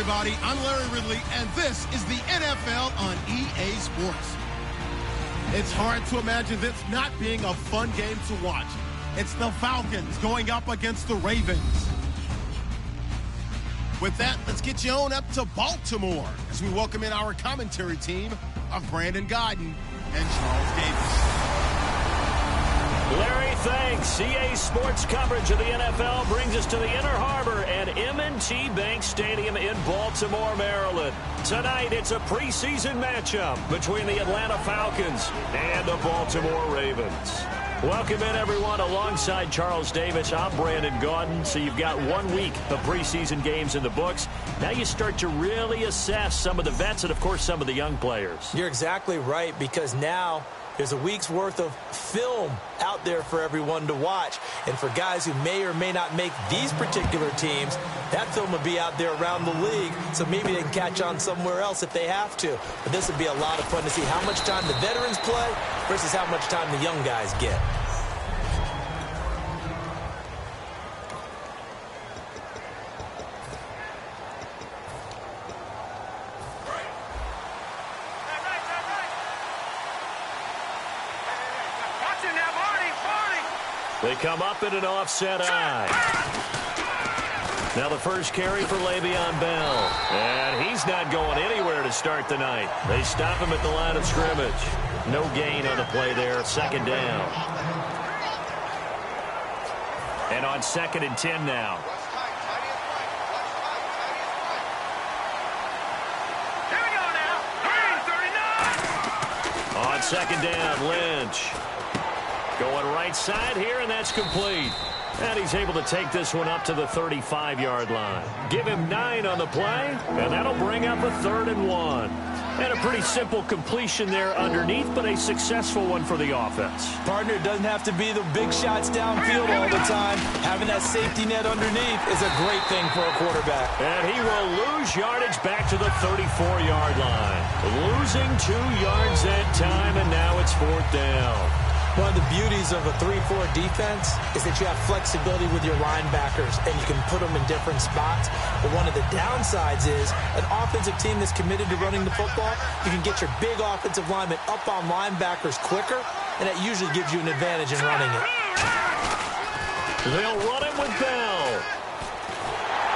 everybody. I'm Larry Ridley, and this is the NFL on EA Sports. It's hard to imagine this not being a fun game to watch. It's the Falcons going up against the Ravens. With that, let's get you on up to Baltimore as we welcome in our commentary team of Brandon Godden and Charles Davis. Larry, thanks. EA Sports coverage of the NFL brings us to the Inner Harbor at M&T Bank Stadium in Baltimore, Maryland. Tonight, it's a preseason matchup between the Atlanta Falcons and the Baltimore Ravens. Welcome in, everyone. Alongside Charles Davis, I'm Brandon Gaudin. So you've got 1 week of preseason games in the books. Now you start to really assess some of the vets and, of course, some of the young players. You're exactly right, because now there's a week's worth of film out there for everyone to watch. And for guys who may or may not make these particular teams, that film will be out there around the league, so maybe they can catch on somewhere else if they have to. But this would be a lot of fun to see how much time the veterans play versus how much time the young guys get. They come up in an offset eye. Now the first carry for Le'Veon Bell. And he's not going anywhere to start the night. They stop him at the line of scrimmage. No gain on the play there. Second down. And on 2nd and 10 now. Here we go now. 39. On 2nd down, Lynch. Going right side here, and that's complete. And he's able to take this one up to the 35-yard line. Give him 9 on the play, and that'll bring up a 3rd and 1. And a pretty simple completion there underneath, but a successful one for the offense. Partner, doesn't have to be the big shots downfield all the time. Having that safety net underneath is a great thing for a quarterback. And he will lose yardage back to the 34-yard line. Losing 2 yards that time, and now it's 4th down. One of the beauties of a 3-4 defense is that you have flexibility with your linebackers, and you can put them in different spots. But one of the downsides is an offensive team that's committed to running the football, you can get your big offensive linemen up on linebackers quicker, and that usually gives you an advantage in running it. They'll run it with Bell.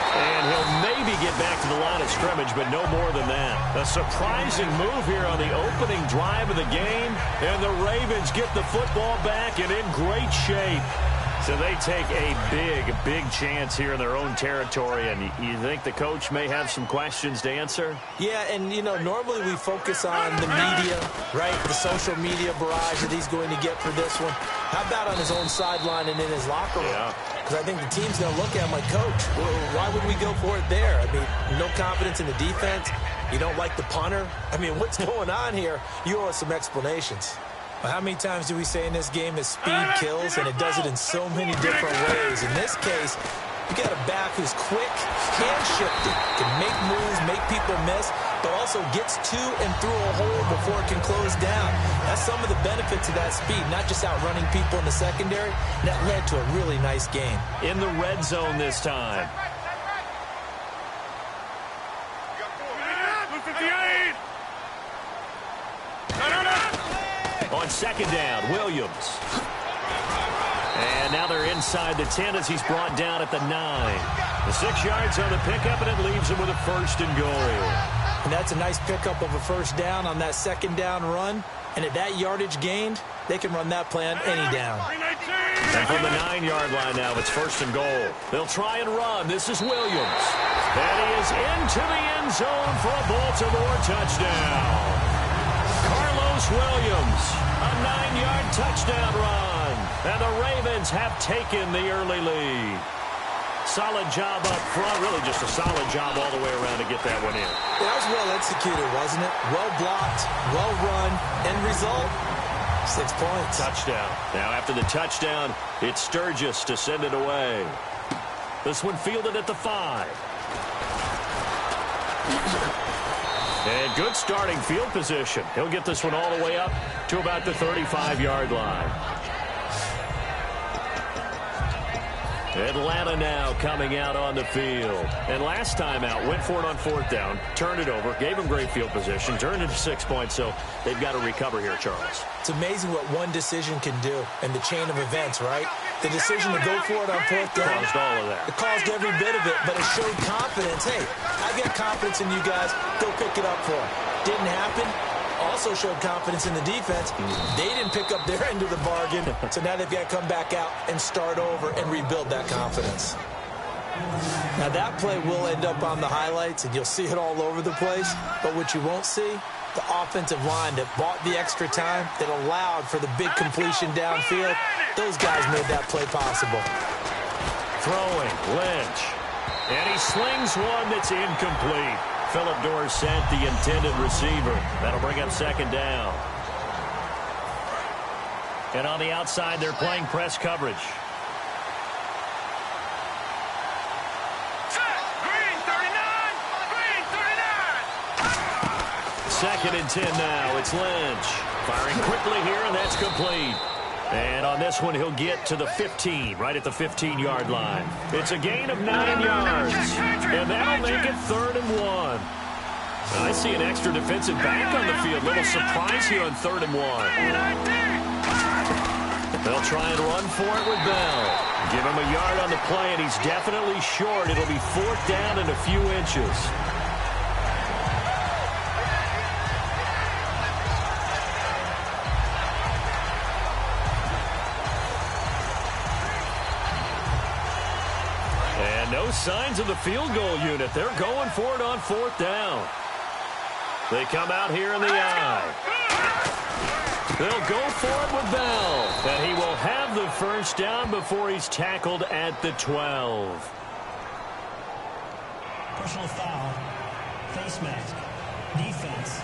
And he'll maybe get back to the line of scrimmage, but no more than that. A surprising move here on the opening drive of the game, and the Ravens get the football back and in great shape. So they take a big chance here in their own territory, and you think the coach may have some questions to answer? Yeah, and, you know, normally we focus on the media, right? The social media barrage that he's going to get for this one. How about on his own sideline and in his locker room? Yeah. Because I think the team's going to look at him like, Coach, why would we go for it there? I mean, no confidence in the defense. You don't like the punter. I mean, what's going on here? You owe us some explanations. Well, how many times do we say in this game that speed kills, and it does it in so many different ways? In this case, you got a back who's quick, hand-shifted, can make moves, make people miss, but also gets to and through a hole before it can close down. That's some of the benefits of that speed, not just outrunning people in the secondary. That led to a really nice game. In the red zone this time. On 2nd down, Williams. And now they're inside the 10 as he's brought down at the 9. The 6 yards on the pickup, and it leaves him with a 1st and goal. And that's a nice pickup of a 1st down on that 2nd down run. And at that yardage gained, they can run that play on any down. And from the 9-yard line now, it's 1st and goal. They'll try and run. This is Williams. And he is into the end zone for a Baltimore touchdown. Carlos Williams, a 9-yard touchdown run. And the Ravens have taken the early lead. Solid job up front. Really just a solid job all the way around to get that one in. That was well executed, wasn't it? Well blocked, well run. End result, 6 points. Touchdown. Now after the touchdown, it's Sturgis to send it away. This one fielded at the 5. And good starting field position. He'll get this one all the way up to about the 35-yard line. Atlanta now coming out on the field. And last time out, went for it on fourth down, turned it over, gave them great field position, turned it to 6 points, so they've got to recover here, Charles. It's amazing what one decision can do in the chain of events, right? The decision to go for it on fourth down caused all of that. It caused every bit of it, but it showed confidence. Hey, I get confidence in you guys. Go pick it up for them. Didn't happen. Also showed confidence in the defense. They didn't pick up their end of the bargain, so now they've got to come back out and start over and rebuild that confidence. Now, that play will end up on the highlights, and you'll see it all over the place, but what you won't see, the offensive line that bought the extra time, that allowed for the big completion downfield, those guys made that play possible. Throwing, Lynch. And he slings one that's incomplete. Philip Dorsett, the intended receiver. That'll bring up second down. And on the outside, they're playing press coverage. Green 39! Green 39! Second and 10 now. It's Lynch. Firing quickly here, and that's complete. And on this one, he'll get to the 15, right at the 15-yard line. It's a gain of 9 yards, and that'll make it 3rd and 1. I see an extra defensive back on the field. Little surprise here on 3rd and 1. They'll try and run for it with Bell. Give him a yard on the play, and he's definitely short. It'll be 4th down and a few inches. No signs of the field goal unit. They're going for it on 4th down. They come out here in the eye. They'll go for it with Bell. And he will have the first down before he's tackled at the 12. Personal foul. Face mask. Defense.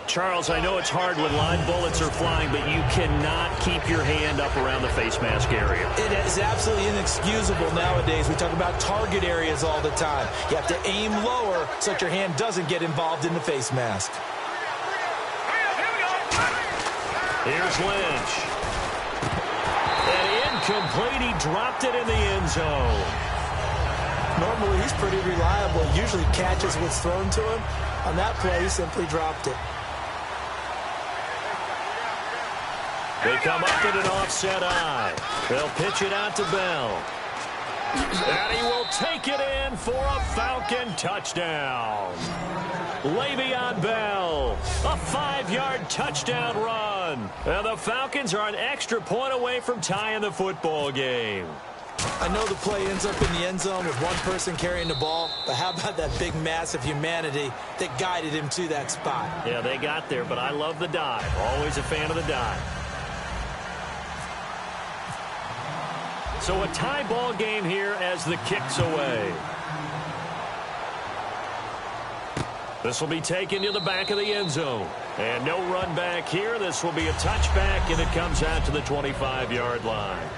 Charles, I know it's hard when live bullets are flying, but you cannot keep your hand up around the face mask area. It is absolutely inexcusable nowadays. We talk about target areas all the time. You have to aim lower so that your hand doesn't get involved in the face mask. Here's Lynch. And incomplete. He dropped it in the end zone. Normally, he's pretty reliable. Usually catches what's thrown to him. On that play, he simply dropped it. They come up in an offset eye. They'll pitch it out to Bell. And he will take it in for a Falcon touchdown. Le'Veon Bell, a 5-yard touchdown run. And the Falcons are an extra point away from tying the football game. I know the play ends up in the end zone with one person carrying the ball, but how about that big mass of humanity that guided him to that spot? Yeah, they got there, but I love the dive. Always a fan of the dive. So a tie ball game here as the kick's away. This will be taken to the back of the end zone. And no run back here. This will be a touchback, and it comes out to the 25-yard line.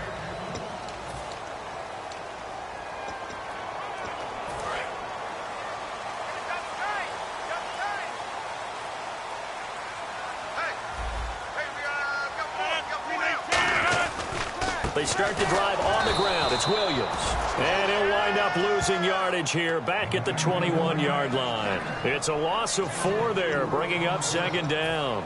They start the drive on the ground. It's Williams. And he'll wind up losing yardage here back at the 21-yard line. It's a loss of 4 there, bringing up second down.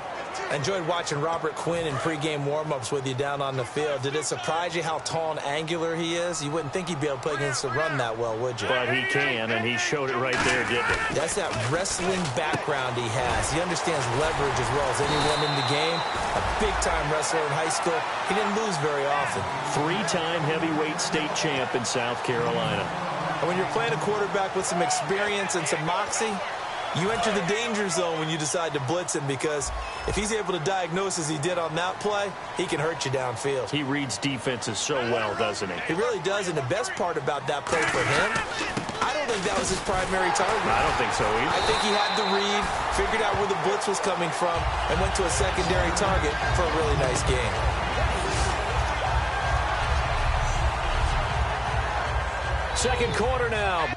I enjoyed watching Robert Quinn in pregame warm-ups with you down on the field. Did it surprise you how tall and angular he is? You wouldn't think he'd be able to play against the run that well, would you? But he can, and he showed it right there, didn't he? That's that wrestling background he has. He understands leverage as well as anyone in the game. A big-time wrestler in high school. He didn't lose very often. 3-time heavyweight state champ in South Carolina. And when you're playing a quarterback with some experience and some moxie, you enter the danger zone when you decide to blitz him, because if he's able to diagnose as he did on that play, he can hurt you downfield. He reads defenses so well, doesn't he? He really does, and the best part about that play for him, I don't think that was his primary target. I don't think so either. I think he had the read, figured out where the blitz was coming from, and went to a secondary target for a really nice game. Second quarter now.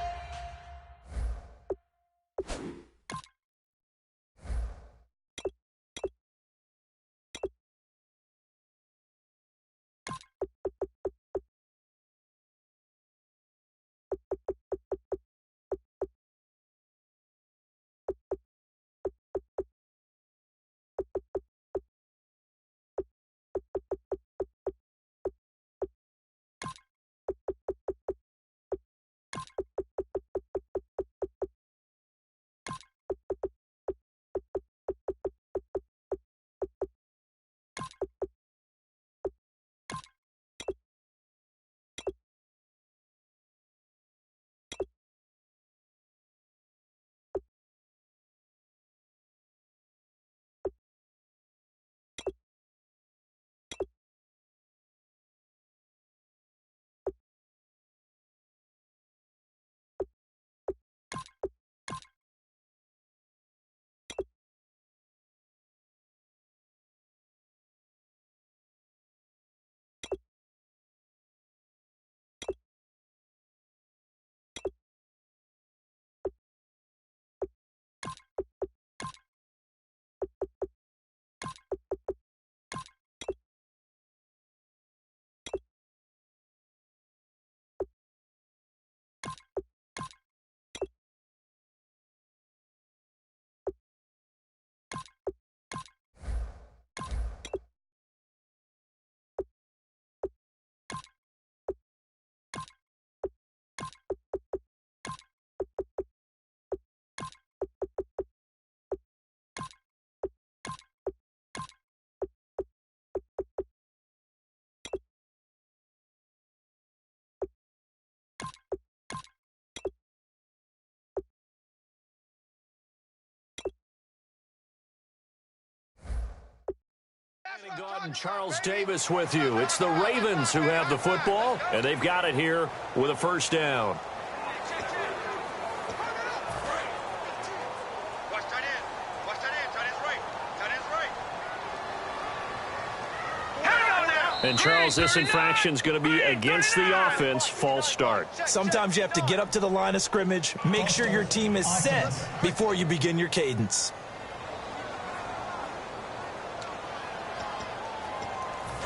And Charles Davis with you. It's the Ravens who have the football, and they've got it here with a first down. And, Charles, this infraction's going to be against the offense. False start. Sometimes you have to get up to the line of scrimmage, make sure your team is set before you begin your cadence.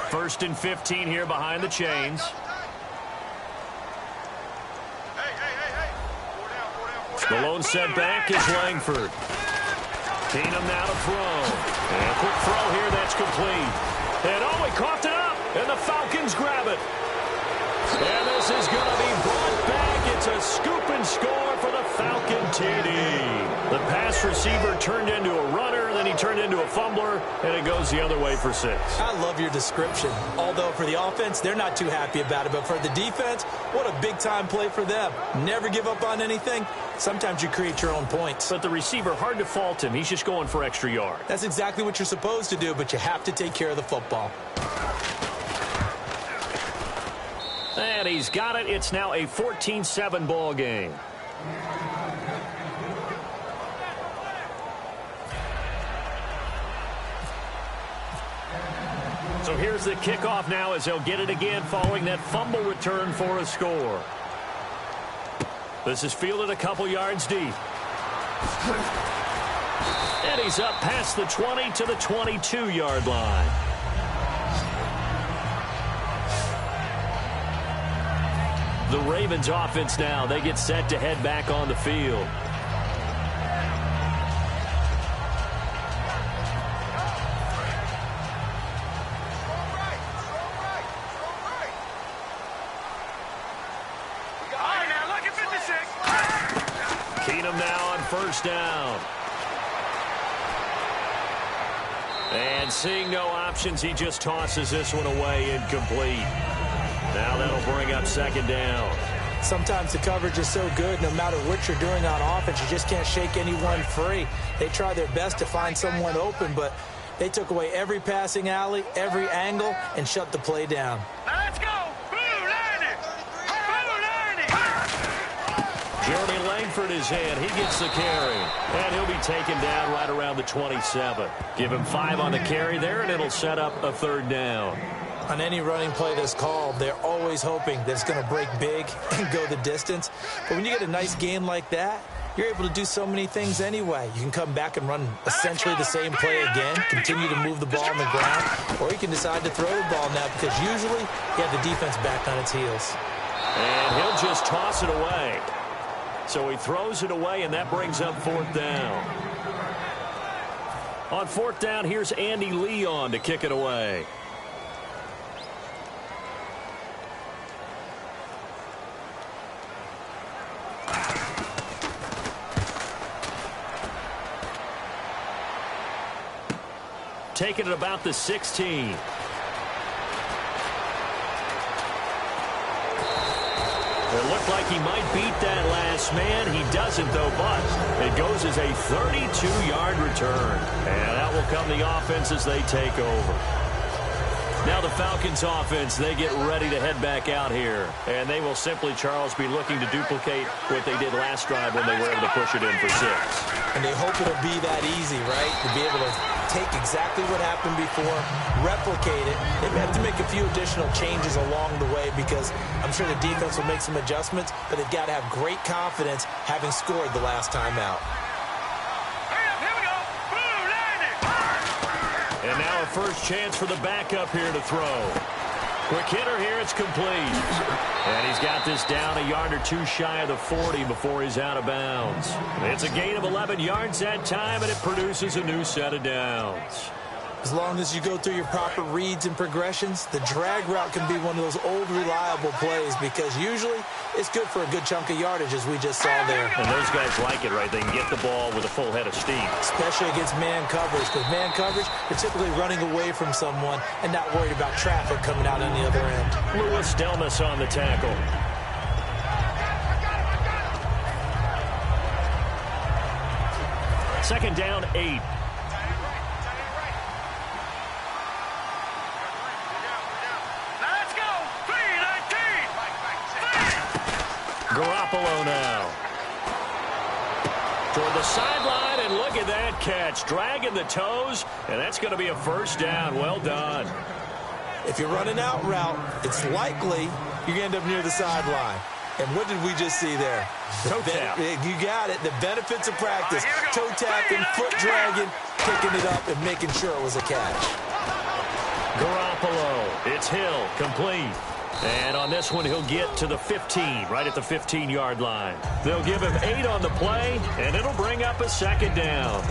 First and 15 here behind the chains. The lone setback is Langford. Keenum now to throw. And a quick throw here that's complete. And he coughed it up. And the Falcons grab it. And this is going to be brought back. It's a scoop and score for the Falcon TD. The pass receiver turned into a runner, then he turned into a fumbler, and it goes the other way for 6. I love your description. Although for the offense, they're not too happy about it. But for the defense, what a big-time play for them. Never give up on anything. Sometimes you create your own points. But the receiver, hard to fault him. He's just going for extra yard. That's exactly what you're supposed to do, but you have to take care of the football. And he's got it. It's now a 14-7 ball game. So here's the kickoff now as they'll get it again following that fumble return for a score. This is fielded a couple yards deep. And he's up past the 20 to the 22-yard line. The Ravens offense now, they get set to head back on the field. Keenum now on first down. And seeing no options, he just tosses this one away incomplete. Now that'll bring up second down. Sometimes the coverage is so good, no matter what you're doing on offense, you just can't shake anyone free. They try their best to find someone open, but they took away every passing alley, every angle, and shut the play down. Let's go! Jeremy Langford is in. He gets the carry. And he'll be taken down right around the 27. Give him 5 on the carry there, and it'll set up a third down. On any running play that's called, they're always hoping that it's going to break big and go the distance. But when you get a nice game like that, you're able to do so many things anyway. You can come back and run essentially the same play again, continue to move the ball on the ground, or you can decide to throw the ball now because usually you have the defense back on its heels. And he'll just toss it away. So he throws it away, and that brings up fourth down. On fourth down, here's Andy Leon to kick it away. Taking it about the 16. It looked like he might beat that last man. He doesn't, though, but it goes as a 32-yard return. And out will come the offense as they take over. Now the Falcons offense, they get ready to head back out here. And they will simply, Charles, be looking to duplicate what they did last drive when they were able to push it in for 6. And they hope it'll be that easy, right? To be able to take exactly what happened before, replicate it. They may have to make a few additional changes along the way because I'm sure the defense will make some adjustments, but they've got to have great confidence having scored the last time out. And now a first chance for the backup here to throw. Quick hitter here, it's complete. And he's got this down a yard or two shy of the 40 before he's out of bounds. It's a gain of 11 yards that time, and it produces a new set of downs. As long as you go through your proper reads and progressions, the drag route can be one of those old reliable plays because usually it's good for a good chunk of yardage, as we just saw there. And those guys like it, right? They can get the ball with a full head of steam. Especially against man coverage, because man coverage, they're typically running away from someone and not worried about traffic coming out on the other end. Lewis Delmas on the tackle. Second down, 8. Garoppolo now. Toward the sideline, and look at that catch. Dragging the toes, and that's going to be a first down. Well done. If you're running out route, it's likely you're going to end up near the sideline. And what did we just see there? Toe tap. You got it. The benefits of practice. Toe tapping, foot dragging, picking it up, and making sure it was a catch. Garoppolo. It's Hill. Complete. And on this one, he'll get to the 15, right at the 15-yard line. They'll give him 8 on the play, and it'll bring up a second down.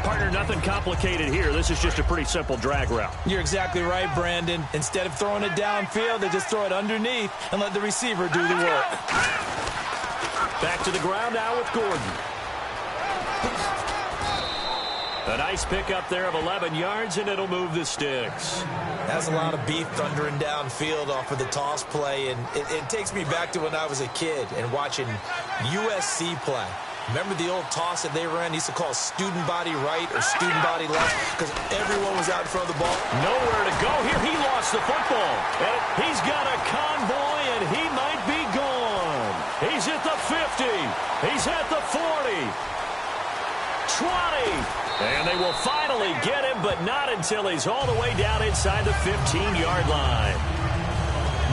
Partner, nothing complicated here. This is just a pretty simple drag route. You're exactly right, Brandon. Instead of throwing it downfield, they just throw it underneath and let the receiver do the work. Back to the ground now with Gordon. A nice pickup there of 11 yards, and it'll move the sticks. That's a lot of beef thundering downfield off of the toss play, and it takes me back to when I was a kid and watching USC play. Remember the old toss that they ran? They used to call student body right or student body left because everyone was out in front of the ball. Nowhere to go here. He lost the football. And he's got a convoy, and he might be gone. He's at the 50. He's at the 40. 20. And they will finally get him, but not until he's all the way down inside the 15-yard line.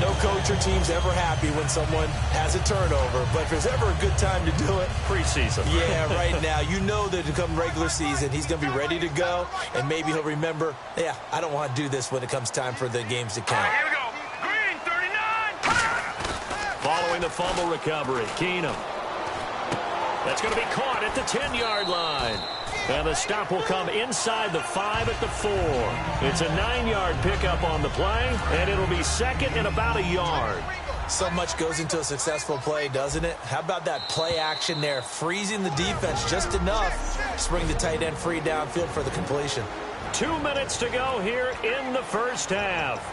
No coach or team's ever happy when someone has a turnover, but if there's ever a good time to do it, preseason. Yeah, right now. You know that to come regular season, he's going to be ready to go, and maybe he'll remember, yeah, I don't want to do this when it comes time for the games to count. Here we go. Green, 39. Following the fumble recovery, Keenum. That's going to be caught at the 10-yard line. And the stop will come inside the 5 at the 4. It's a 9-yard pickup on the play, and it'll be second and about a yard. So much goes into a successful play, doesn't it? How about that play action there, freezing the defense just enough to bring the tight end free downfield for the completion. 2 minutes to go here in the first half.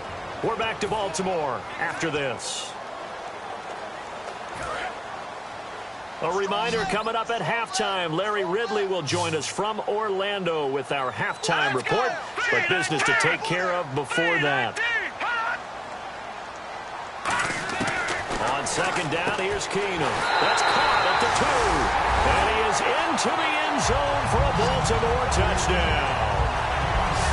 We're back to Baltimore after this. A reminder coming up at halftime. Larry Ridley will join us from Orlando with our halftime report, but business to take care of before that. On second down, here's Keenum. That's caught at the 2. And he is into the end zone for a Baltimore touchdown.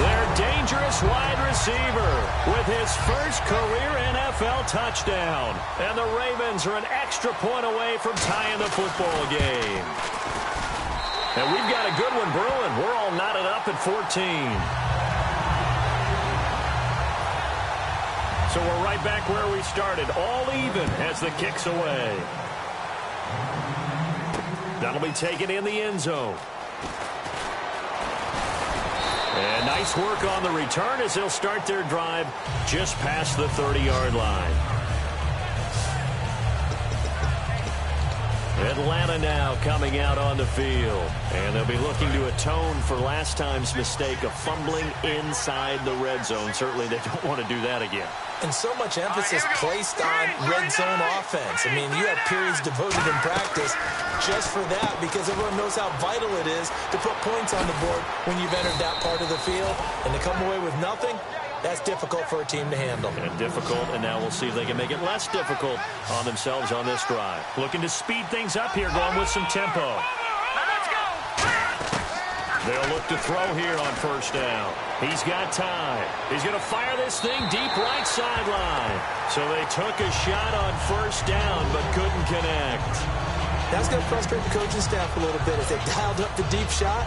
Their dangerous wide receiver with his first career NFL touchdown. And the Ravens are an extra point away from tying the football game. And we've got a good one brewing. We're all knotted up at 14. So we're right back where we started, all even as the kick's away. That'll be taken in the end zone. And nice work on the return as they'll start their drive just past the 30-yard line. Atlanta now coming out on the field. And they'll be looking to atone for last time's mistake of fumbling inside the red zone. Certainly they don't want to do that again. And so much emphasis placed on red zone offense. I mean, you have periods devoted in practice just for that because everyone knows how vital it is to put points on the board when you've entered that part of the field. And to come away with nothing, that's difficult for a team to handle. And difficult, and now we'll see if they can make it less difficult on themselves on this drive. Looking to speed things up here, going with some tempo. They'll look to throw here on first down. He's got time. He's going to fire this thing deep right sideline. So they took a shot on first down but couldn't connect. That's going to frustrate the coaching staff a little bit as they dialed up the deep shot,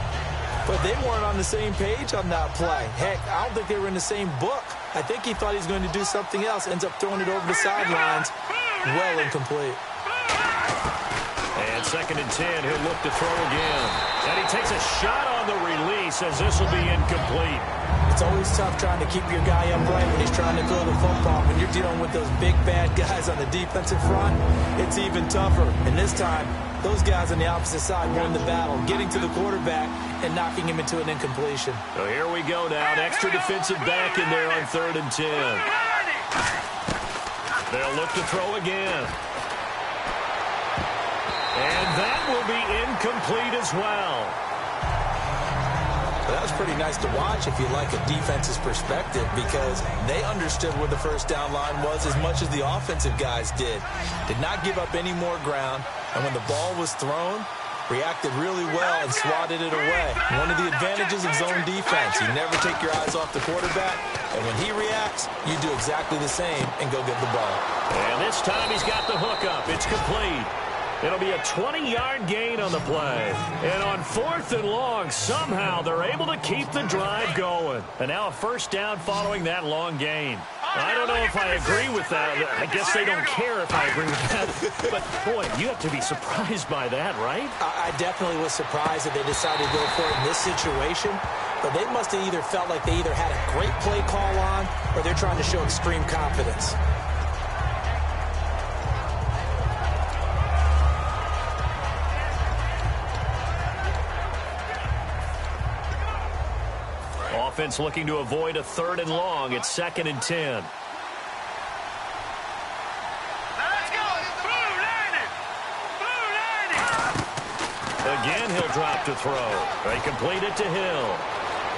but they weren't on the same page on that play. Heck, I don't think they were in the same book. I think he thought he was going to do something else. Ends up throwing it over the sidelines. Well incomplete. And second and 10, he'll look to throw again. And he takes a shot on the release as this will be incomplete. It's always tough trying to keep your guy upright when he's trying to throw the football. When you're dealing with those big, bad guys on the defensive front, it's even tougher. And this time, those guys on the opposite side won the battle, getting to the quarterback and knocking him into an incompletion. So here we go now. An extra defensive back in there on third and 10. They'll look to throw again. And that will be incomplete as well. That was pretty nice to watch if you like a defense's perspective, because they understood where the first down line was as much as the offensive guys did. Did not give up any more ground, and when the ball was thrown, reacted really well and swatted it away. One of the advantages of zone defense, you never take your eyes off the quarterback, and when he reacts, you do exactly the same and go get the ball. And this time he's got the hook up. It's complete. It'll be a 20-yard gain on the play. And on 4th and long, somehow they're able to keep the drive going. And now a first down following that long gain. I don't know if I agree with that. I guess they don't care if I agree with that. But, boy, you have to be surprised by that, right? I definitely was surprised that they decided to go for it in this situation. But they must have either felt like they either had a great play call on or they're trying to show extreme confidence. Offense looking to avoid a 3rd and long. It's 2nd and 10. Let's go. Blue landed. Blue landed. Again, he'll drop to throw. They complete it to Hill.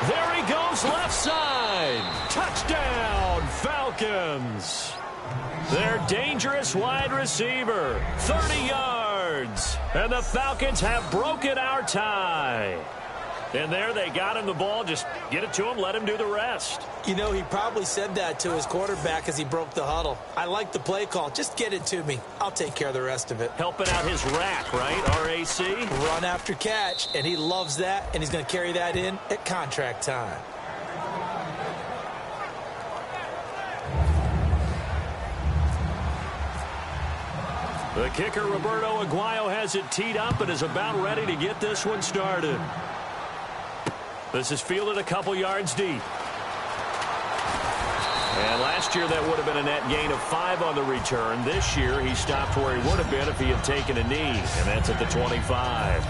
There he goes, left side. Touchdown, Falcons. Their dangerous wide receiver, 30 yards. And the Falcons have broken our tie. And there they got him the ball. Just get it to him, let him do the rest. You know, he probably said that to his quarterback as he broke the huddle. I like the play call. Just get it to me. I'll take care of the rest of it. Helping out his rack, right? RAC? Run after catch, and he loves that, and he's going to carry that in at contract time. The kicker, Roberto Aguayo, has it teed up and is about ready to get this one started. This is fielded a couple yards deep. And last year that would have been a net gain of 5 on the return. This year he stopped where he would have been if he had taken a knee, and that's at the 25.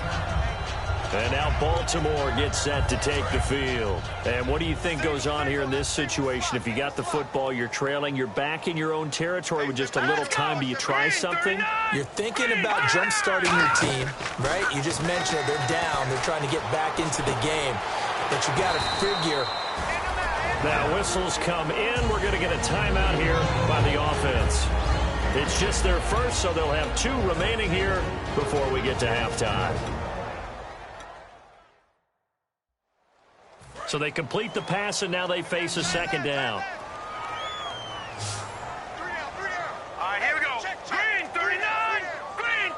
And now Baltimore gets set to take the field. And what do you think goes on here in this situation? If you got the football, you're trailing, you're back in your own territory with just a little time. Do you try something? You're thinking about jump-starting your team, right? You just mentioned it. They're down. They're trying to get back into the game. But you got to figure. Now whistles come in. We're going to get a timeout here by the offense. It's just their first, so they'll have 2 remaining here before we get to halftime. So they complete the pass, and now they face a 2nd down. All right, here we go. Green 39. Green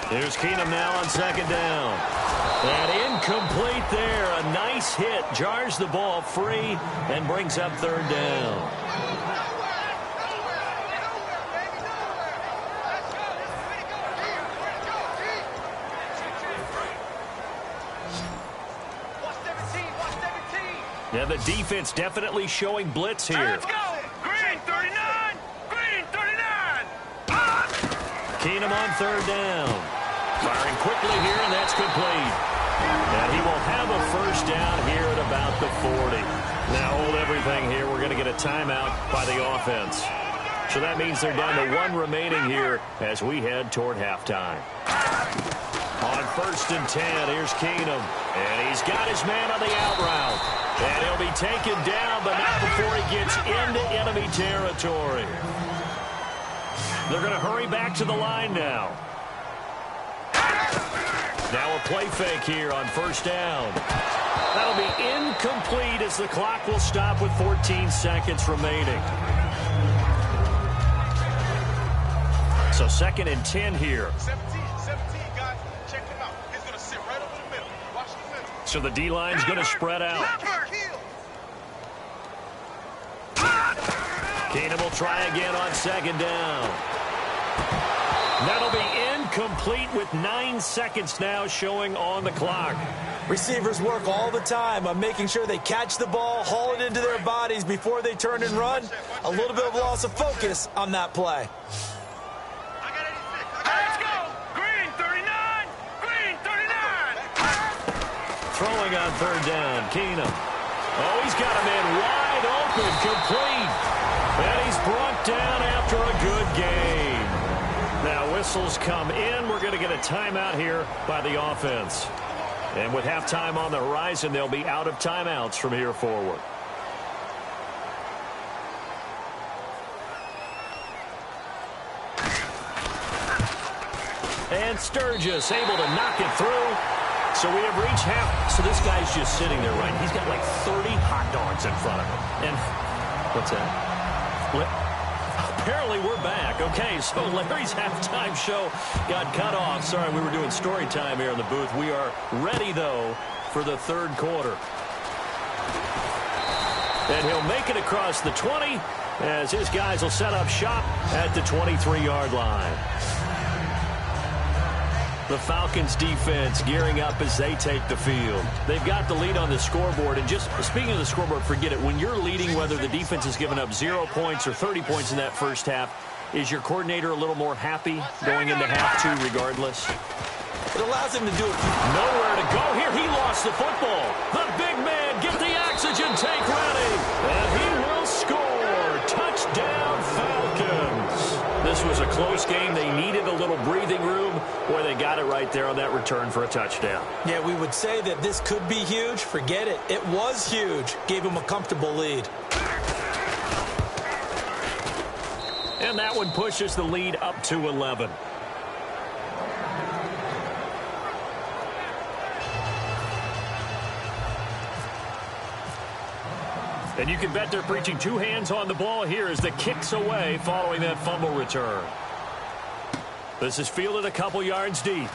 39. Here's Keenum now on 2nd down. And incomplete there. A nice hit. Jars the ball free and brings up 3rd down. Yeah, the defense definitely showing blitz here. Let's go. Green 39. Green 39. Keenum on 3rd down. Firing quickly here, and that's complete. And he will have a first down here at about the 40. Now hold everything here. We're going to get a timeout by the offense. So that means they're down to 1 remaining here as we head toward halftime. On 1st and 10, here's Keenum. And he's got his man on the out route. And he'll be taken down, but not before he gets into enemy territory. They're going to hurry back to the line now. Now a play fake here on 1st down. That'll be incomplete as the clock will stop with 14 seconds remaining. So 2nd and 10 here. 17, guys. Check him out. He's going to sit right over the middle. Watch the middle. So the D-line's going to spread out. Keenum will try again on 2nd down. That'll be incomplete with 9 seconds now showing on the clock. Receivers work all the time on making sure they catch the ball, haul it into their bodies before they turn and run. A little bit of loss of focus on that play. Let's go. Green 39. Green 39. Throwing on 3rd down, Keenum. Oh, he's got a man wide open, complete. And he's brought down after a good game. Now whistles come in. We're going to get a timeout here by the offense. And with halftime on the horizon, they'll be out of timeouts from here forward. And Sturgis able to knock it through. So we have reached half. So this guy's just sitting there, right? He's got like 30 hot dogs in front of him. And what's that? Apparently we're back. Okay, so Larry's halftime show got cut off. Sorry, we were doing story time here in the booth. We are ready, though, for the third quarter. And he'll make it across the 20 as his guys will set up shop at the 23-yard line. The Falcons defense gearing up as they take the field. They've got the lead on the scoreboard. And just speaking of the scoreboard, forget it. When you're leading, whether the defense has given up 0 points or 30 points in that first half, is your coordinator a little more happy going into half two regardless? It allows him to do it. Nowhere to go here. He lost the football. The big man, get the oxygen tank ready. And he will score. Touchdown, Falcons. This was a close game. They needed a little breathing room. Boy, they got it right there on that return for a touchdown. Yeah, we would say that this could be huge. Forget it. It was huge. Gave him a comfortable lead. And that one pushes the lead up to 11. And you can bet they're preaching two hands on the ball here as the kick's away following that fumble return. This is fielded a couple yards deep.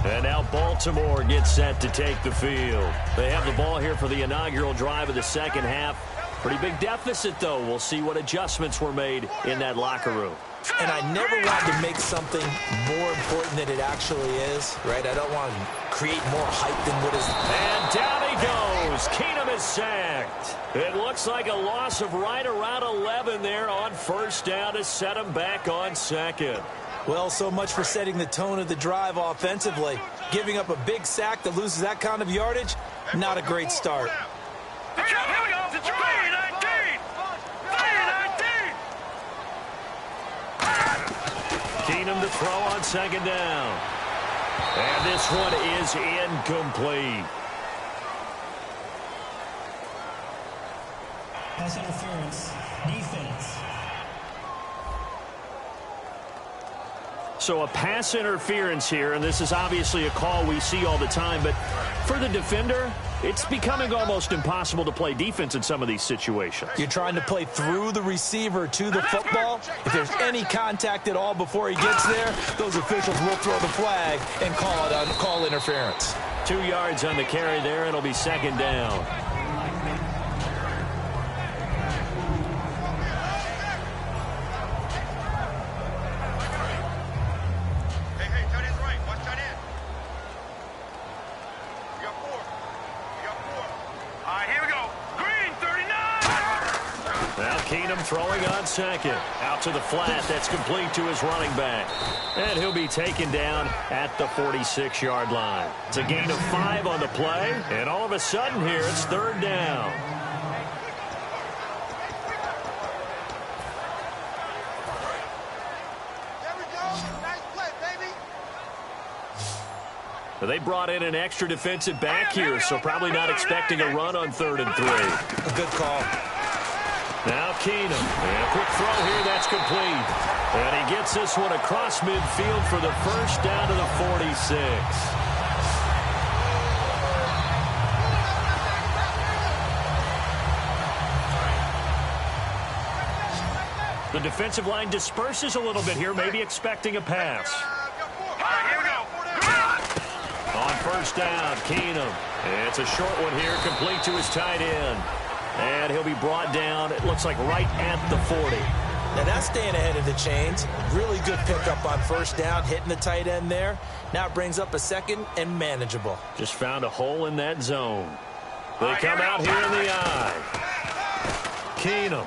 And now Baltimore gets set to take the field. They have the ball here for the inaugural drive of the second half. Pretty big deficit, though. We'll see what adjustments were made in that locker room. And I never want to make something more important than it actually is, right? I don't want to create more hype than what is. And down he goes. Keenum is sacked. It looks like a loss of right around 11 there on first down to set him back on second. Well, so much for setting the tone of the drive offensively. Giving up a big sack that loses that kind of yardage, not a great start. Here we go. Keenum to throw on second down. And this one is incomplete. Pass interference. Defense. So a pass interference here, and this is obviously a call we see all the time, but for the defender, it's becoming almost impossible to play defense in some of these situations. You're trying to play through the receiver to the football. If there's any contact at all before he gets there, those officials will throw the flag and call interference. 2 yards on the carry there, and it'll be second down. Throwing on second. Out to the flat. That's complete to his running back. And he'll be taken down at the 46-yard line. It's a gain of 5 on the play. And all of a sudden here, it's third down. There we go. Nice play, baby. They brought in an extra defensive back here, so probably not expecting a run on 3rd and 3. A good call. Now Keenum, and a quick throw here, that's complete. And he gets this one across midfield for the first down to the 46. The defensive line disperses a little bit here, maybe expecting a pass. Here we go. On first down, Keenum. It's a short one here, complete to his tight end. And he'll be brought down, it looks like right at the 40. Now that's staying ahead of the chains. Really good pickup on first down, hitting the tight end there. Now it brings up a second and manageable. Just found a hole in that zone. They come out here in the eye. Keenum.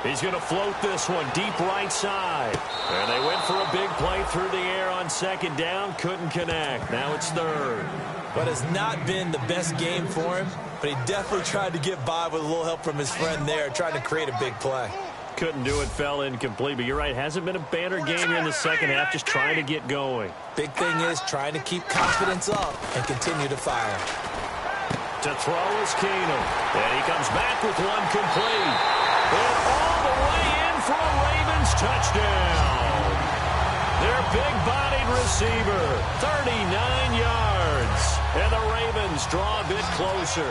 He's going to float this one deep right side. And they went for a big play through the air on second down. Couldn't connect. Now it's third. But it's not been the best game for him, but he definitely tried to get by with a little help from his friend there, trying to create a big play. Couldn't do it, fell incomplete, but you're right, hasn't been a banner game here in the second half, just trying to get going. Big thing is trying to keep confidence up and continue to fire. To throw is Keenum, and he comes back with one complete. And all the way in for a Ravens touchdown. Their big-bodied receiver, 39 yards. And the Ravens draw a bit closer.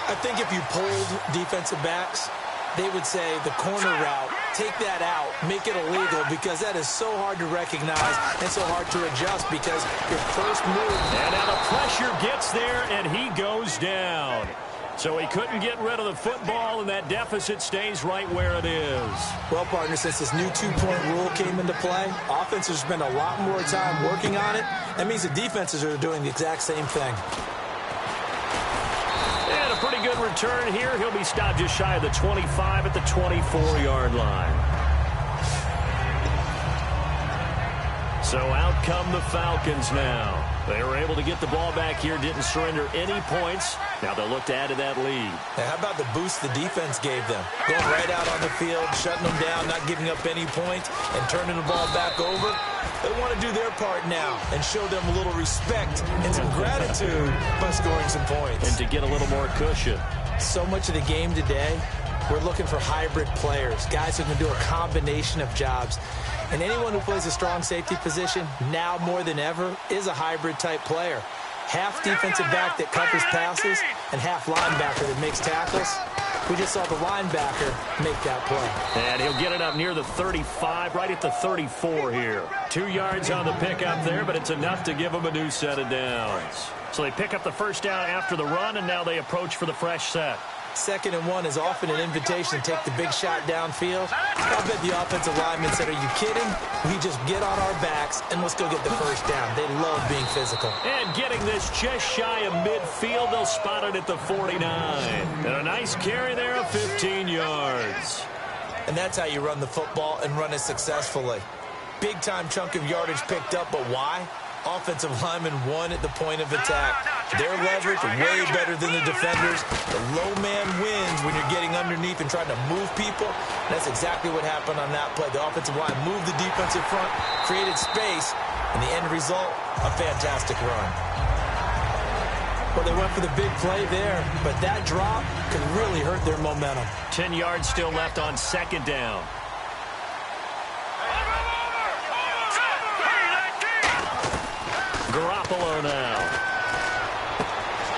I think if you polled defensive backs, they would say the corner route, take that out, make it illegal, because that is so hard to recognize and so hard to adjust because your first move. And now the pressure gets there, and he goes down. So he couldn't get rid of the football, and that deficit stays right where it is. Well, partner, since this new two-point rule came into play, offenses spend a lot more time working on it. That means the defenses are doing the exact same thing. And a pretty good return here. He'll be stopped just shy of the 25 at the 24-yard line. So out come the Falcons now. They were able to get the ball back here, didn't surrender any points. Now they'll look to add to that lead. Now, how about the boost the defense gave them? Going right out on the field, shutting them down, not giving up any points, and turning the ball back over. They want to do their part now and show them a little respect and some gratitude by scoring some points. And to get a little more cushion. So much of the game today, we're looking for hybrid players, guys who can do a combination of jobs. And anyone who plays a strong safety position, now more than ever, is a hybrid-type player. Half defensive back that covers passes and half linebacker that makes tackles. We just saw the linebacker make that play. And he'll get it up near the 35, right at the 34 here. 2 yards on the pickup there, but it's enough to give them a new set of downs. So they pick up the first down after the run, and now they approach for the fresh set. 2nd and 1 is often an invitation to take the big shot downfield. I bet the offensive lineman said, are you kidding? We just get on our backs and let's go get the first down. They love being physical. And getting this just shy of midfield, they'll spot it at the 49. And a nice carry there of 15 yards. And that's how you run the football and run it successfully. Big-time chunk of yardage picked up, but why? Offensive linemen won at the point of attack. Their leverage way better than the defenders. The low man wins when you're getting underneath and trying to move people. That's exactly what happened on that play. The offensive line moved the defensive front, created space, and the end result, a fantastic run. Well, they went for the big play there, but that drop could really hurt their momentum. 10 yards still left on 2nd down. Garoppolo now.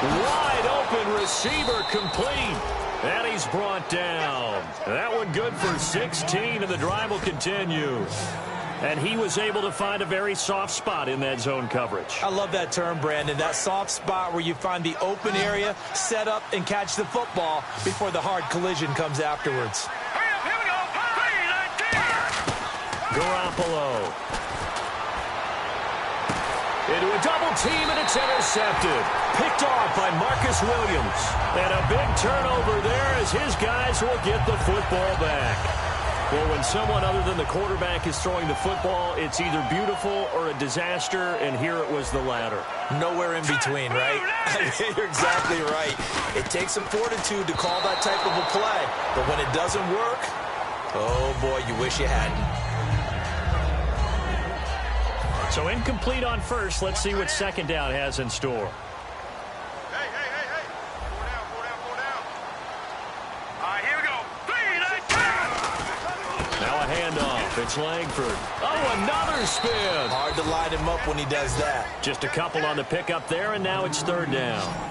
Wide open receiver complete. And he's brought down. That one good for 16, and the drive will continue. And he was able to find a very soft spot in that zone coverage. I love that term, Brandon. That soft spot where you find the open area, set up, and catch the football before the hard collision comes afterwards. Garoppolo. Into a double team, and it's intercepted. Picked off by Marcus Williams. And a big turnover there as his guys will get the football back. Well, when someone other than the quarterback is throwing the football, it's either beautiful or a disaster, and here it was the latter. Nowhere in between, right? You're exactly right. It takes some fortitude to call that type of a play. But when it doesn't work, oh, boy, you wish you hadn't. So incomplete on first. Let's see what 2nd down has in store. Hey. 4 down. All right, here we go. Now a handoff. It's Langford. Oh, another spin. Hard to line him up when he does that. Just a couple on the pickup there, and now it's 3rd down.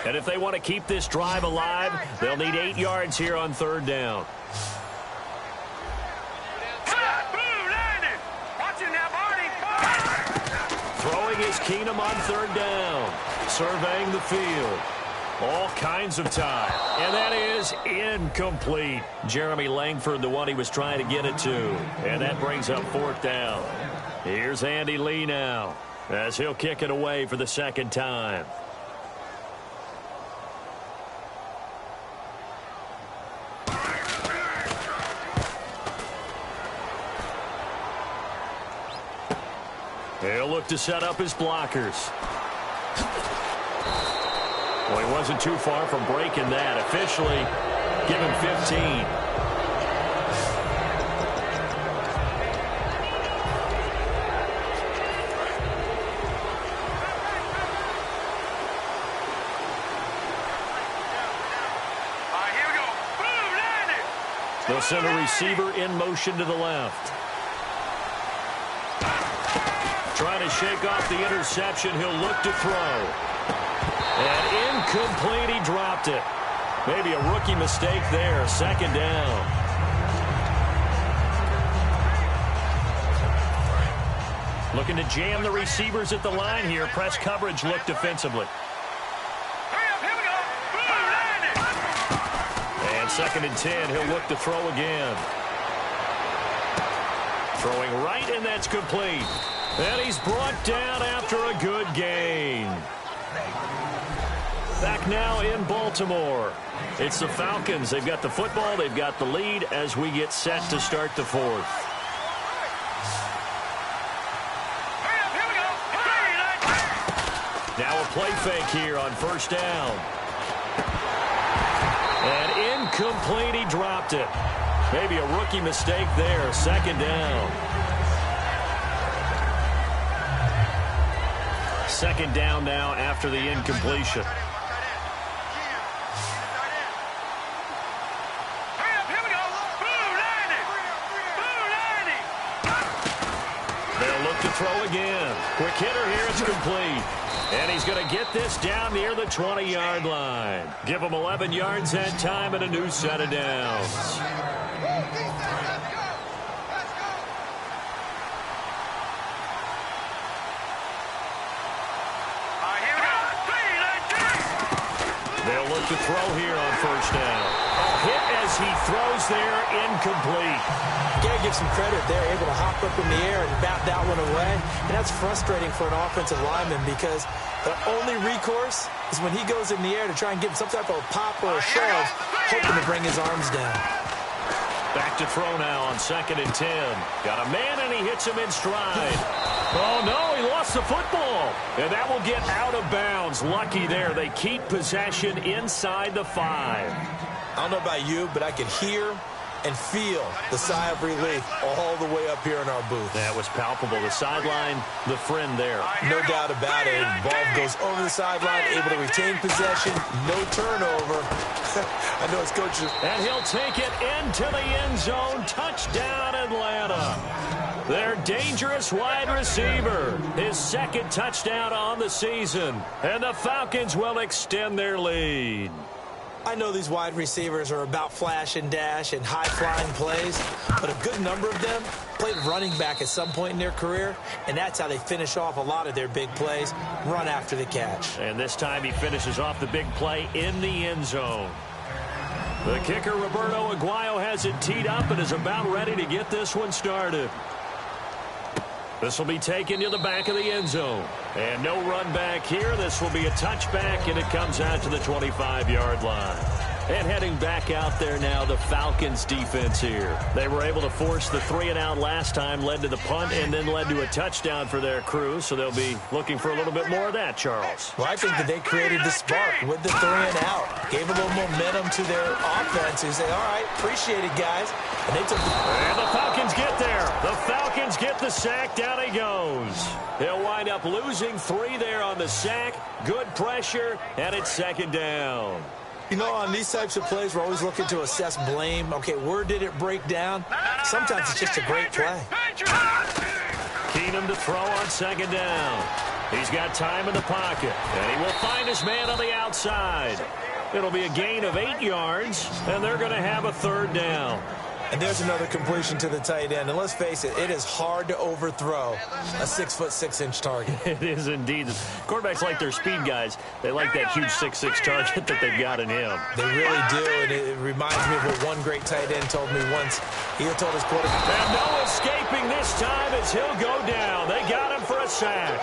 And if they want to keep this drive alive, they'll need 8 yards here on 3rd down. Throwing is Keenum on 3rd down. Surveying the field. All kinds of time. And that is incomplete. Jeremy Langford, the one he was trying to get it to. And that brings up 4th down. Here's Andy Lee now. as he'll kick it away for the second time. He'll look to set up his blockers. Well, he wasn't too far from breaking that. Officially, give him 15. They'll send a receiver in motion to the left. Trying to shake off the interception. He'll look to throw. And incomplete. He dropped it. Maybe a rookie mistake there. Second down. Looking to jam the receivers at the line here. Press coverage look defensively. And 2nd and 10. He'll look to throw again. Throwing right, and that's complete. And he's brought down after a good gain. Back now in Baltimore. It's the Falcons. They've got the football. They've got the lead as we get set to start the fourth. Now a play fake here on first down. And incomplete. He dropped it. Maybe a rookie mistake there. Second down. Second down now after the incompletion. They'll look to throw again. Quick hitter here. It's complete. And he's going to get this down near the 20-yard line. Give him 11 yards that time and a new set of downs. They'll look to throw here on first down. A hit as he throws there, incomplete. Got to give some credit. They're able to hop up in the air and bat that one away. And that's frustrating for an offensive lineman because the only recourse is when he goes in the air to try and get some type of pop or a shove, hoping to bring his arms down. Back to throw now on 2nd and 10. Got a man, and he hits him in stride. Oh, no, he lost the football. And that will get out of bounds. Lucky there. They keep possession inside the 5. I don't know about you, but I could hear and feel the sigh of relief all the way up here in our booth. That was palpable. The sideline, the friend there. No doubt about it. Ball goes over the sideline, able to retain possession, no turnover. I know his coach is... And he'll take it into the end zone. Touchdown, Atlanta. Their dangerous wide receiver. His second touchdown on the season. And the Falcons will extend their lead. I know these wide receivers are about flash and dash and high-flying plays, but a good number of them played running back at some point in their career, and that's how they finish off a lot of their big plays, run after the catch. And this time he finishes off the big play in the end zone. The kicker, Roberto Aguayo, has it teed up and is about ready to get this one started. This will be taken to the back of the end zone. And no run back here. This will be a touchback, and it comes out to the 25-yard line. And heading back out there now, the Falcons defense here. They were able to force the 3-and-out last time, led to the punt, and then led to a touchdown for their crew. So they'll be looking for a little bit more of that, Charles. Well, I think that they created the spark with the 3-and-out. Gave a little momentum to their offense. Who said, all right, appreciate it, guys. And they took and the Falcons get there. The Falcons get the sack. Down he goes. They'll wind up losing 3 there on the sack. Good pressure, and it's second down. You know, on these types of plays, we're always looking to assess blame. Okay, where did it break down? Sometimes it's just a great play. Keenum to throw on second down. He's got time in the pocket, and he will find his man on the outside. It'll be a gain of 8 yards, and they're going to have a third down. And there's another completion to the tight end. And let's face it, it is hard to overthrow a 6'6" target. It is indeed. Quarterbacks like their speed guys. They like that huge 6'6" target that they've got in him. They really do, and it reminds me of what one great tight end told me once. He told his quarterback. And no escaping this time as he'll go down. They got him for a a sack.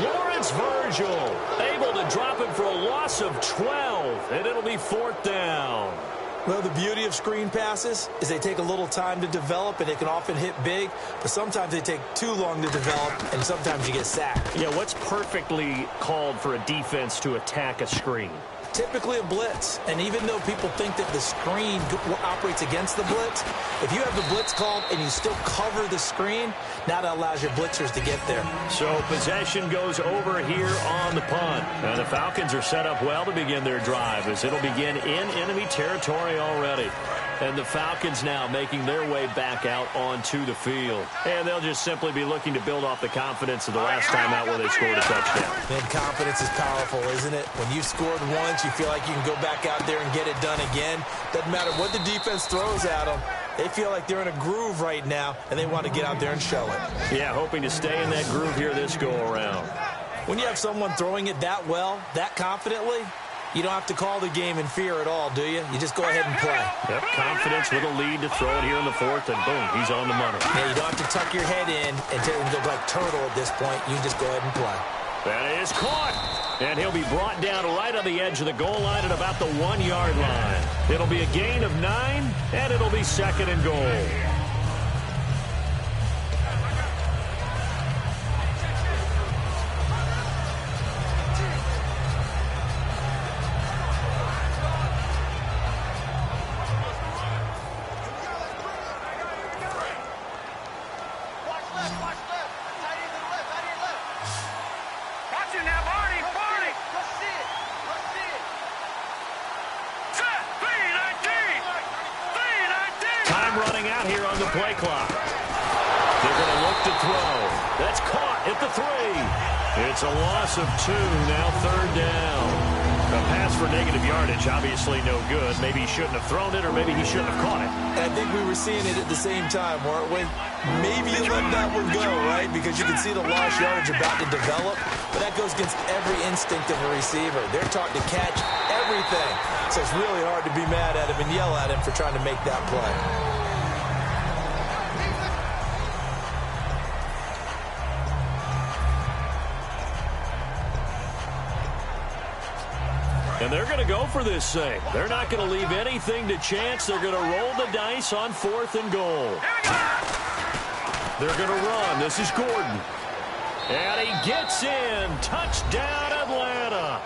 Lawrence Virgil able to drop him for a loss of 12, and it'll be 4th down. Well, the beauty of screen passes is they take a little time to develop, and they can often hit big, but sometimes they take too long to develop, and sometimes you get sacked. Yeah, what's perfectly called for a defense to attack a screen? Typically a blitz, and even though people think that the screen operates against the blitz, if you have the blitz called and you still cover the screen, now that allows your blitzers to get there. So possession goes over here on the punt. And the Falcons are set up well to begin their drive as it'll begin in enemy territory already. And the Falcons now making their way back out onto the field. And they'll just simply be looking to build off the confidence of the last time out where they scored a touchdown. And confidence is powerful, isn't it? When you've scored once, you feel like you can go back out there and get it done again. Doesn't matter what the defense throws at them. They feel like they're in a groove right now, and they want to get out there and show it. Yeah, hoping to stay in that groove here this go-around. When you have someone throwing it that well, that confidently, you don't have to call the game in fear at all, do you? You just go ahead and play. Yep, confidence with a lead to throw it here in the 4th, and boom, he's on the money. Yeah, you don't have to tuck your head in and look like turtle at this point. You just go ahead and play. That is caught. And he'll be brought down right on the edge of the goal line at about the 1-yard line. It'll be a gain of 9, and it'll be 2nd and goal. Play clock. They're going to look to throw. That's caught at the 3. It's a loss of 2. Now 3rd down. A pass for negative yardage, obviously no good. Maybe he shouldn't have thrown it, or maybe he shouldn't have caught it. And I think we were seeing it at the same time, weren't we? Maybe you let that one go, right? Because you can see the lost yardage about to develop. But that goes against every instinct of a receiver. They're taught to catch everything. So it's really hard to be mad at him and yell at him for trying to make that play. And they're going to go for this thing. They're not going to leave anything to chance. They're going to roll the dice on 4th and goal. They're going to run. This is Gordon. And he gets in. Touchdown, Atlanta.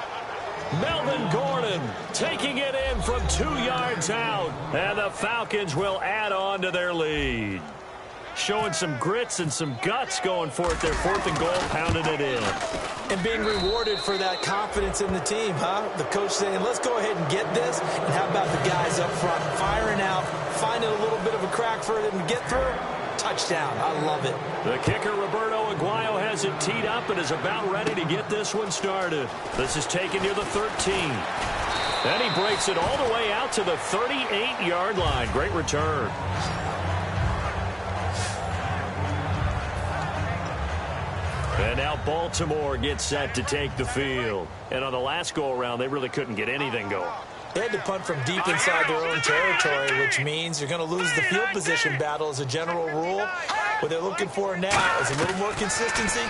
Melvin Gordon taking it in from 2 yards out. And the Falcons will add on to their lead. Showing some grits and some guts going for it. Their 4th and goal, pounding it in. And being rewarded for that confidence in the team, huh? The coach saying, let's go ahead and get this. And how about the guys up front firing out, finding a little bit of a crack for them to get through? Touchdown. I love it. The kicker, Roberto Aguayo, has it teed up and is about ready to get this one started. This is taken near the 13. And he breaks it all the way out to the 38-yard line. Great return. And now Baltimore gets set to take the field. And on the last go-around, they really couldn't get anything going. They had to punt from deep inside their own territory, which means you're going to lose the field position battle as a general rule. What they're looking for now is a little more consistency,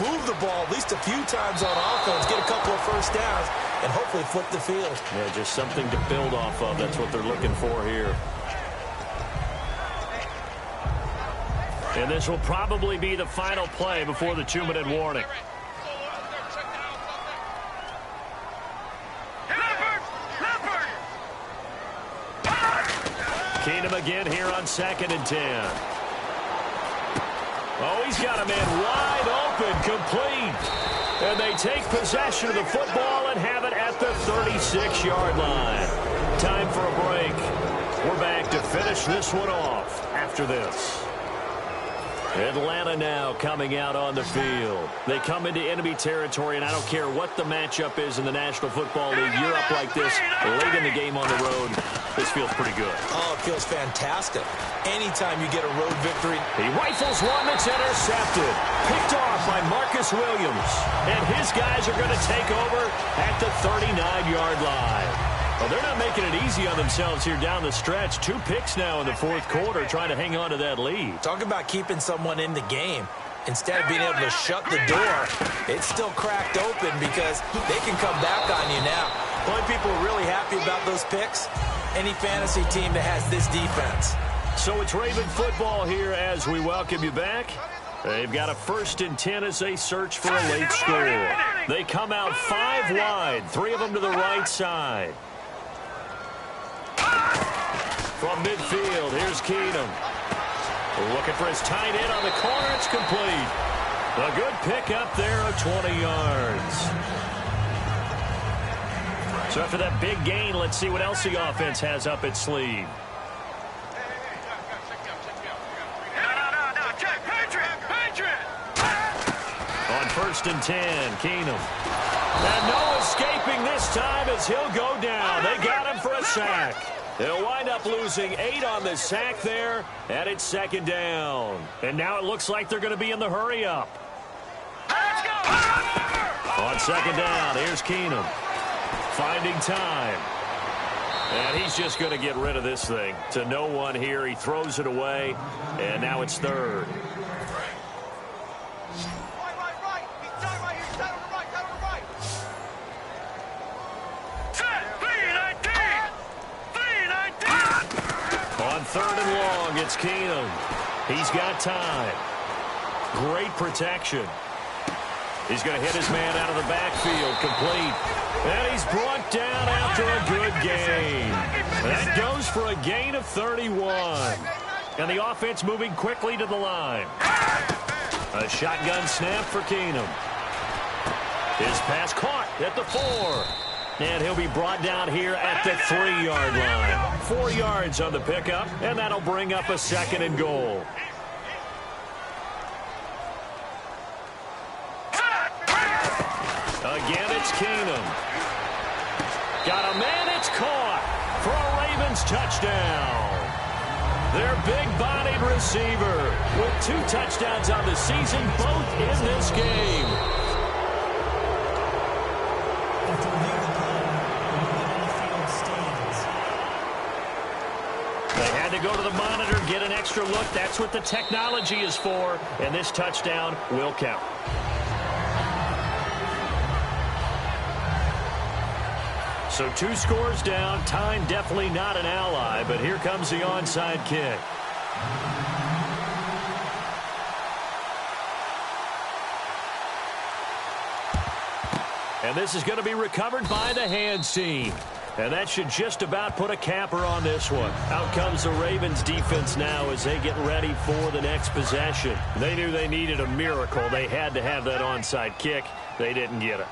move the ball at least a few times on offense, get a couple of first downs, and hopefully flip the field. Yeah, just something to build off of. That's what they're looking for here. And this will probably be the final play before the 2-minute warning. Keenum again here on 2nd and 10. Oh, he's got a man wide open, complete. And they take possession of the football and have it at the 36-yard line. Time for a break. We're back to finish this one off after this. Atlanta now coming out on the field. They come into enemy territory, and I don't care what the matchup is in the National Football League. You're up like this late in the game on the road. This feels pretty good. Oh, it feels fantastic. Anytime you get a road victory. He rifles one that's intercepted. Picked off by Marcus Williams. And his guys are going to take over at the 39-yard line. Well, they're not making it easy on themselves here down the stretch. 2 picks now in the 4th quarter trying to hang on to that lead. Talk about keeping someone in the game. instead of being able to shut the door, it's still cracked open because they can come back on you now. The only people who are really happy about those picks, any fantasy team that has this defense. So it's Raven football here as we welcome you back. They've got a 1st and 10 as they search for a late score. They come out 5 wide, 3 of them to the right side. From midfield, here's Keenum. Looking for his tight end on the corner. It's complete. A good pick up there of 20 yards. So after that big gain, let's see what else the offense has up its sleeve. On 1st and 10, Keenum. And no escaping this time as he'll go down. They got him for a sack. They'll wind up losing 8 on the sack there, and it's 2nd down. And now it looks like they're going to be in the hurry-up. On 2nd down, here's Keenum. Finding time. And he's just going to get rid of this thing. To no one here. He throws it away, and now it's 3rd. On 3rd and long, it's Keenum. He's got time. Great protection. He's going to hit his man out of the backfield, complete. And he's brought down after a good gain. That goes for a gain of 31. And the offense moving quickly to the line. A shotgun snap for Keenum. His pass caught at the 4. And he'll be brought down here at the 3-yard line. 4 yards on the pickup, and that'll bring up a 2nd and goal. Again, it's Keenum. Got a man, it's caught for a Ravens touchdown. Their big-bodied receiver with 2 touchdowns on the season, both in this game. To go to the monitor, get an extra look. That's what the technology is for, and this touchdown will count. So 2 scores down. Time definitely not an ally, but here comes the onside kick. And this is going to be recovered by the hands team. And that should just about put a capper on this one. Out comes the Ravens defense now as they get ready for the next possession. They knew they needed a miracle. They had to have that onside kick. They didn't get it.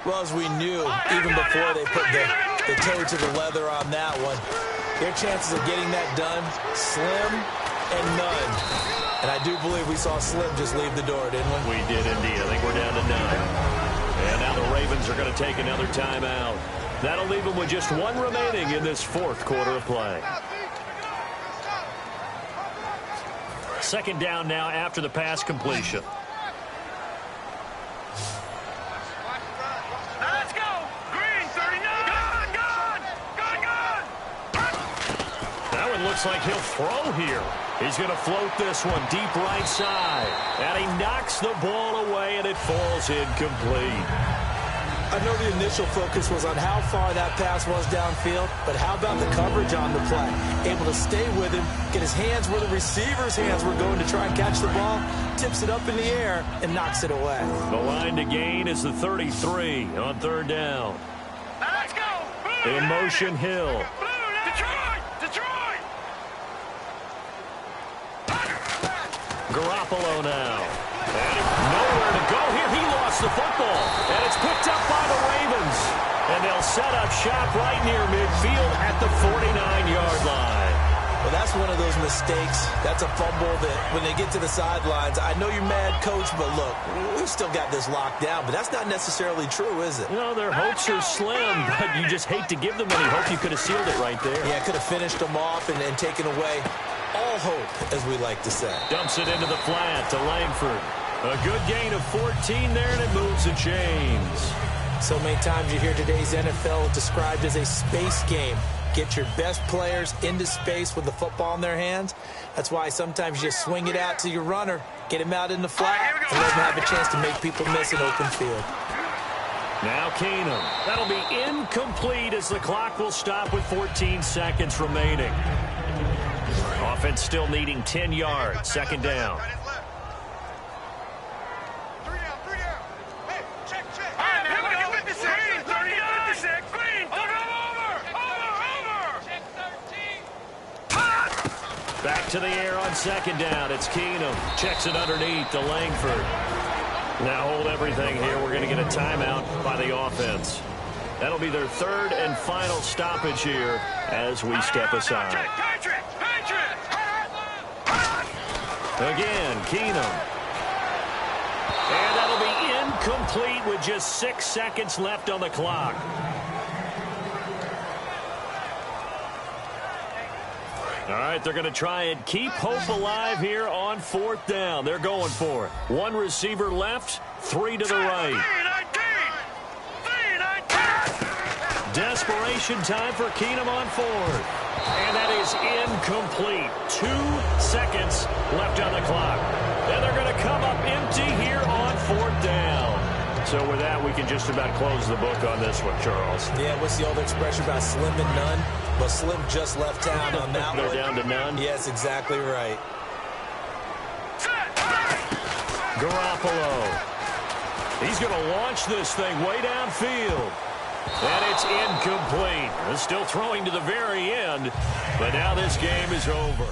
Well, as we knew, even before they put the toe to the leather on that one, their chances of getting that done, slim and none. And I do believe we saw Slim just leave the door, didn't we? We did indeed. I think we're down to 9. And now the Ravens are going to take another timeout. That'll leave them with just 1 remaining in this 4th quarter of play. 2nd down now after the pass completion. Let's go! Green, 39! Gone! That one looks like he'll throw here. He's going to float this one deep right side. And he knocks the ball away, and it falls incomplete. I know the initial focus was on how far that pass was downfield, but how about the coverage on the play? Able to stay with him, get his hands where the receiver's hands were going to try and catch the ball, tips it up in the air, and knocks it away. The line to gain is the 33 on 3rd down. Let's go! In motion, Hill. Detroit! Garoppolo now. And nowhere to go here. He lost the football. And it's picked up by the Ravens. And they'll set up shop right near midfield at the 49-yard line. Well, that's one of those mistakes. That's a fumble that when they get to the sidelines, I know you're mad, Coach, but look, we've still got this locked down. But that's not necessarily true, is it? You know, their hopes are slim, but you just hate to give them any hope. You could have sealed it right there. Yeah, could have finished them off and taken away all hope, as we like to say. Dumps it into the flat to Langford. A good gain of 14 there, and it moves the chains. So many times you hear today's NFL described as a space game. Get your best players into space with the football in their hands. That's why sometimes you swing it out to your runner, Get him out in the flat and let him have a chance to make people miss an open field. Now Keenum. That'll be incomplete as the clock will stop with 14 seconds remaining. Offense still needing 10 yards. Second down. Back to the air on second down. It's Keenum. Checks it underneath to Langford. Now hold everything here. We're going to get a timeout by the offense. That'll be their third and final stoppage here as we step aside. Again, Keenum. And that'll be incomplete with just 6 seconds left on the clock. All right, they're going to try and keep hope alive here on fourth down. They're going for it. One receiver left, 3 to the right. Desperation time for Keenum on fourth. And that is incomplete. 2 seconds left on the clock. And they're going to come up empty here on fourth down. So with that, we can just about close the book on this one, Charles. Yeah, what's the old expression about slim and none? Well, Slim just left town on that one. They're down to none? Yes, exactly right. Garoppolo. He's going to launch this thing way downfield. And it's incomplete. They're still throwing to the very end, but now this game is over.